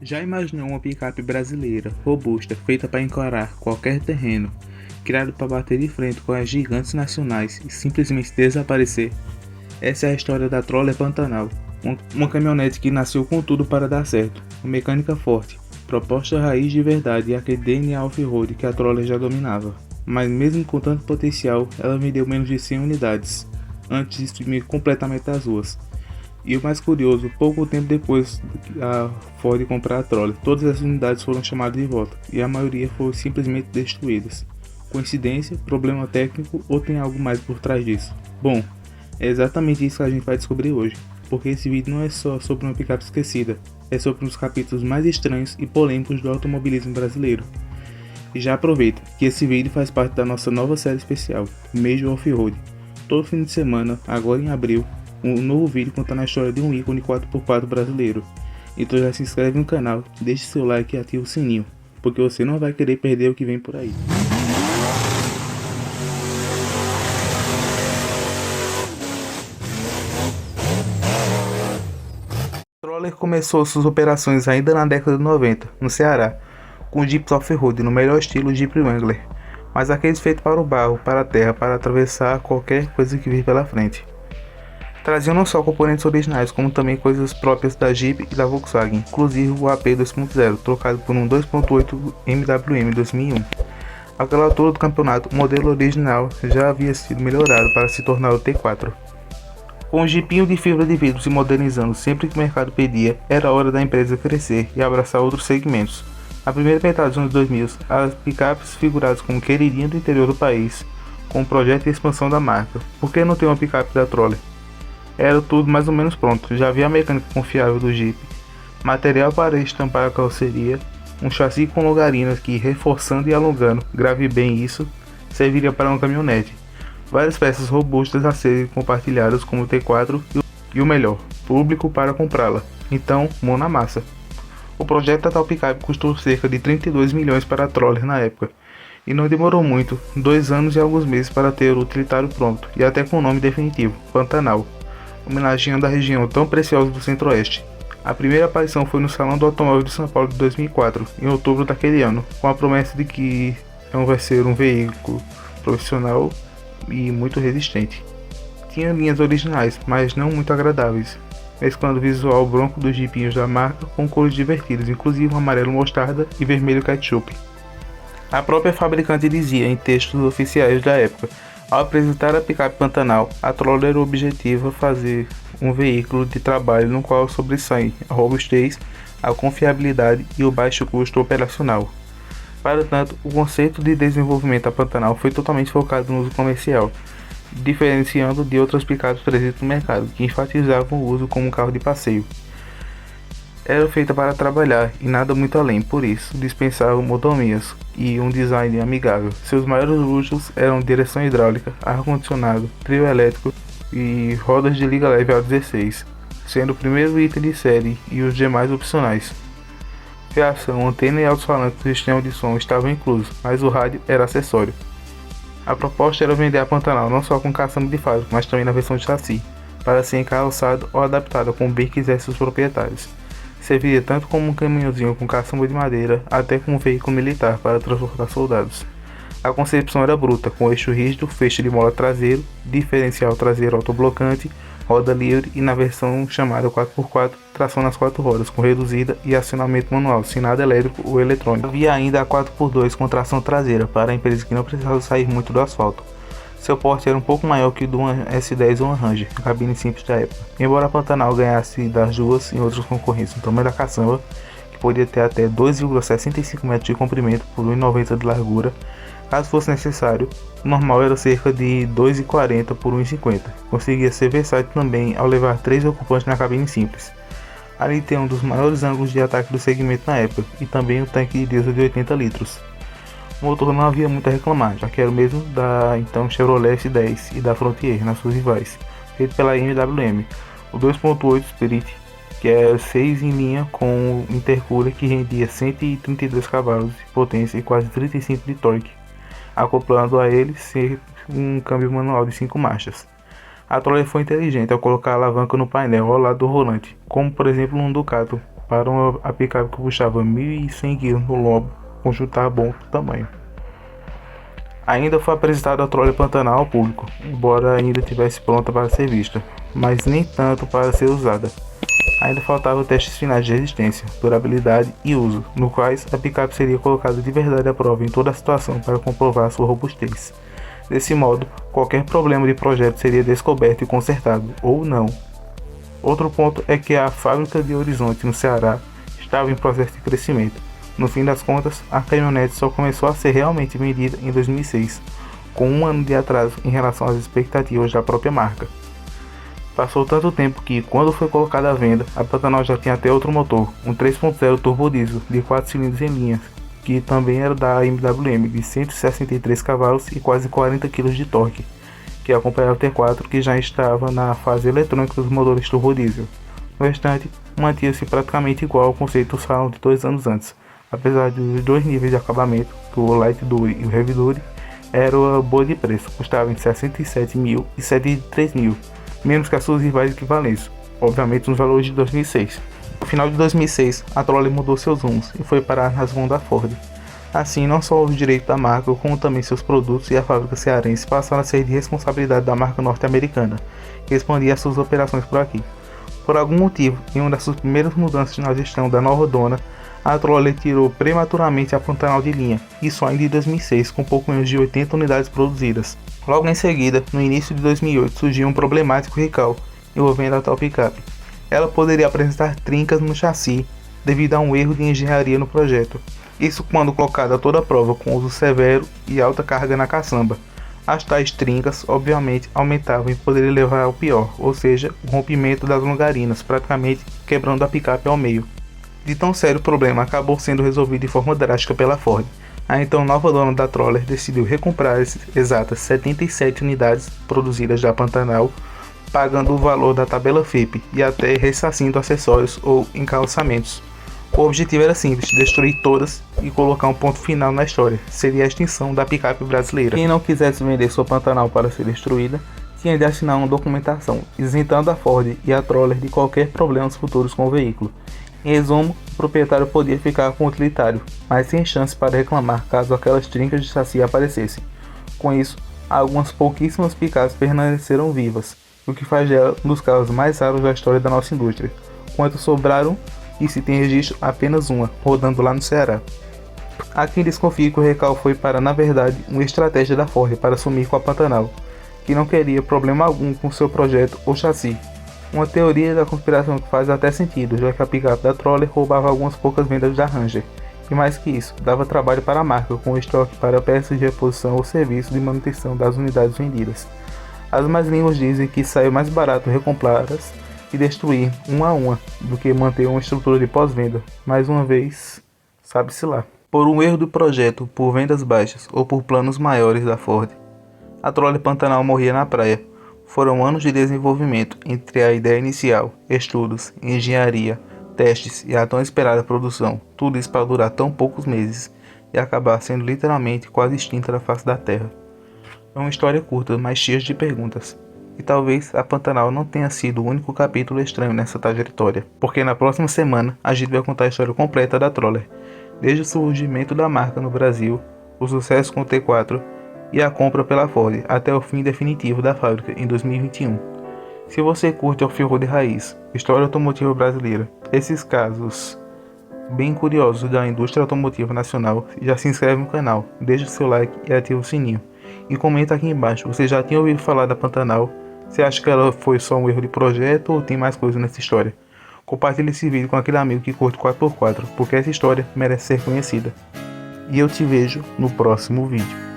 Já imaginou uma picape brasileira, robusta, feita para encarar qualquer terreno, criada para bater de frente com as gigantes nacionais e simplesmente desaparecer? Essa é a história da Troller Pantanal, uma caminhonete que nasceu com tudo para dar certo, uma mecânica forte, proposta raiz de verdade e aquele DNA off-road que a Troller já dominava. Mas mesmo com tanto potencial, ela vendeu menos de 100 unidades, antes de sumir completamente das ruas. E o mais curioso, pouco tempo depois da Ford comprar a Troller, todas as unidades foram chamadas de volta e a maioria foram simplesmente destruídas. Coincidência, problema técnico ou tem algo mais por trás disso? Bom, é exatamente isso que a gente vai descobrir hoje, porque esse vídeo não é só sobre uma picape esquecida, é sobre um dos capítulos mais estranhos e polêmicos do automobilismo brasileiro. E já aproveita que esse vídeo faz parte da nossa nova série especial, Major Off-Road. Todo fim de semana, agora em abril, um novo vídeo contando a história de um ícone 4x4 brasileiro. Então já se inscreve no canal, deixe seu like e ative o sininho, porque você não vai querer perder o que vem por aí. A Troller começou suas operações ainda na década de 90, no Ceará, com Jeeps off-road no melhor estilo Jeep Wrangler, mas aqueles feitos para o barro, para a terra, para atravessar qualquer coisa que vir pela frente. Traziam não só componentes originais, como também coisas próprias da Jeep e da Volkswagen, inclusive o AP 2.0, trocado por um 2.8 MWM 2001. Àquela altura do campeonato, o modelo original já havia sido melhorado para se tornar o T4. Com o jipinho de fibra de vidro se modernizando sempre que o mercado pedia, era hora da empresa crescer e abraçar outros segmentos. Na primeira metade dos anos 2000, as picapes figuradas como queridinha do interior do país, com um projeto de expansão da marca. Por que não ter uma picape da Troller? Era tudo mais ou menos pronto, já havia a mecânica confiável do Jeep, material para estampar a carroceria, um chassi com longarinas que, reforçando e alongando, grave bem isso, serviria para uma caminhonete, várias peças robustas a serem compartilhadas como o T4 e o melhor, público para comprá-la, então mão na massa. O projeto da tal picape custou cerca de 32 milhões para a Troller na época, e não demorou muito, 2 anos e alguns meses para ter o utilitário pronto, e até com o nome definitivo, Pantanal, homenageando a região tão preciosa do Centro-Oeste. A primeira aparição foi no Salão do Automóvel de São Paulo de 2004, em outubro daquele ano, com a promessa de que vai ser um veículo profissional e muito resistente. Tinha linhas originais, mas não muito agradáveis, mesclando o visual bronco dos jipinhos da marca com cores divertidas, inclusive um amarelo mostarda e vermelho ketchup. A própria fabricante dizia em textos oficiais da época: ao apresentar a picape Pantanal, a Troller objetiva fazer um veículo de trabalho no qual sobressaem a robustez, a confiabilidade e o baixo custo operacional. Para tanto, o conceito de desenvolvimento da Pantanal foi totalmente focado no uso comercial, diferenciando de outras picapes presentes no mercado, que enfatizavam o uso como um carro de passeio. Era feita para trabalhar e nada muito além, por isso dispensavam motomias e um design amigável. Seus maiores luxos eram direção hidráulica, ar-condicionado, trio elétrico e rodas de liga leve A16, sendo o primeiro item de série e os demais opcionais. Fiação, antena e alto-falante do sistema de som estavam inclusos, mas o rádio era acessório. A proposta era vender a Pantanal não só com caçamba de fábrica, mas também na versão de chassi, para ser encarroçado ou adaptado como bem quisessem os proprietários. Serviria tanto como um caminhãozinho com caçamba de madeira, até como um veículo militar para transportar soldados. A concepção era bruta, com eixo rígido, feixe de mola traseiro, diferencial traseiro autoblocante, roda livre e na versão chamada 4x4, tração nas 4 rodas, com reduzida e acionamento manual, sem nada elétrico ou eletrônico. Havia ainda a 4x2 com tração traseira, para empresas que não precisavam sair muito do asfalto. Seu porte era um pouco maior que o do S10 ou Ranger, cabine simples da época. Embora a Pantanal ganhasse das duas em outros concorrentes no tamanho da caçamba, que podia ter até 2,65 metros de comprimento por 1,90 de largura, caso fosse necessário, o normal era cerca de 2,40 por 1,50. Conseguia ser versátil também ao levar 3 ocupantes na cabine simples. Ali tem um dos maiores ângulos de ataque do segmento na época, e também um tanque de diesel de 80 litros. O motor não havia muito a reclamar, já que era o mesmo da então Chevrolet S10 e da Frontier nas suas rivais, feito pela MWM. O 2.8 Spirit, que é 6 em linha com intercooler que rendia 132 cavalos de potência e quase 35 de torque, acoplando a ele ser um câmbio manual de 5 marchas. A Troller foi inteligente ao colocar a alavanca no painel ao lado do volante, como por exemplo um Ducato para a picape que puxava 1.100 kg no lombo, conjuntar bom tamanho. Ainda foi apresentada a Troller Pantanal ao público, embora ainda estivesse pronta para ser vista, mas nem tanto para ser usada. Ainda faltavam testes finais de resistência, durabilidade e uso, no quais a picape seria colocada de verdade à prova em toda a situação para comprovar sua robustez. Desse modo, qualquer problema de projeto seria descoberto e consertado, ou não. Outro ponto é que a fábrica de Horizonte, no Ceará, estava em processo de crescimento. No fim das contas, a caminhonete só começou a ser realmente vendida em 2006, com um ano de atraso em relação às expectativas da própria marca. Passou tanto tempo que, quando foi colocada à venda, a Pantanal já tinha até outro motor, um 3.0 turbo diesel de 4 cilindros em linha, que também era da MWM, de 163 cavalos e quase 40 kg de torque, que acompanhava o T4, que já estava na fase eletrônica dos motores turbo diesel. No restante, mantinha-se praticamente igual ao conceito Salon de 2 anos antes, apesar dos dois níveis de acabamento, o Light Duty e o Heavy Duty, era boa de preço, custava em 67 mil e 73 mil, menos que as suas rivais equivalentes, obviamente nos valores de 2006. No final de 2006, a Troller mudou seus rumos e foi parar nas mãos da Ford. Assim, não só os direitos da marca, como também seus produtos e a fábrica cearense passaram a ser de responsabilidade da marca norte-americana, que expandia suas operações por aqui. Por algum motivo, em uma das suas primeiras mudanças na gestão da nova dona, a Troller tirou prematuramente a Pantanal de linha, e só ainda em 2006, com pouco menos de 80 unidades produzidas. Logo em seguida, no início de 2008, surgiu um problemático recall envolvendo a tal picape. Ela poderia apresentar trincas no chassi devido a um erro de engenharia no projeto. Isso quando colocada a toda prova com uso severo e alta carga na caçamba. As tais trincas, obviamente, aumentavam e poderiam levar ao pior, ou seja, o rompimento das longarinas, praticamente quebrando a picape ao meio. De tão sério o problema, acabou sendo resolvido de forma drástica pela Ford. A então nova dona da Troller decidiu recomprar as exatas 77 unidades produzidas da Pantanal, pagando o valor da tabela FIPE e até ressarcindo acessórios ou encalçamentos. O objetivo era simples, destruir todas e colocar um ponto final na história, seria a extinção da picape brasileira. Quem não quisesse vender sua Pantanal para ser destruída, tinha de assinar uma documentação, isentando a Ford e a Troller de qualquer problemas futuros com o veículo. Em resumo, o proprietário podia ficar com o utilitário, mas sem chance para reclamar caso aquelas trincas de chassi aparecessem. Com isso, algumas pouquíssimas picapes permaneceram vivas, o que faz dela um dos carros mais raros da história da nossa indústria. Quanto sobraram, e se tem registro apenas uma, rodando lá no Ceará. Há quem desconfie que o recall foi para, na verdade, uma estratégia da Ford para sumir com a Pantanal, que não queria problema algum com seu projeto ou chassi. Uma teoria da conspiração que faz até sentido, já que a picape da Troller roubava algumas poucas vendas da Ranger, e mais que isso, dava trabalho para a marca com estoque para peças de reposição ou serviço de manutenção das unidades vendidas. As más línguas dizem que saiu mais barato recomprá-las e destruir uma a uma do que manter uma estrutura de pós-venda. Mais uma vez, sabe-se lá. Por um erro do projeto, por vendas baixas ou por planos maiores da Ford, a Troller Pantanal morria na praia. Foram anos de desenvolvimento entre a ideia inicial, estudos, engenharia, testes e a tão esperada produção, tudo isso para durar tão poucos meses e acabar sendo literalmente quase extinta da face da Terra. É uma história curta, mas cheia de perguntas. E talvez a Pantanal não tenha sido o único capítulo estranho nessa trajetória, porque na próxima semana a gente vai contar a história completa da Troller, desde o surgimento da marca no Brasil, o sucesso com o T4 e a compra pela Ford, até o fim definitivo da fábrica em 2021. Se você curte off-road raiz, história automotiva brasileira, esses casos bem curiosos da indústria automotiva nacional, já se inscreve no canal, deixa o seu like e ativa o sininho. E comenta aqui embaixo, você já tinha ouvido falar da Pantanal? Você acha que ela foi só um erro de projeto ou tem mais coisa nessa história? Compartilhe esse vídeo com aquele amigo que curte 4x4, porque essa história merece ser conhecida. E eu te vejo no próximo vídeo.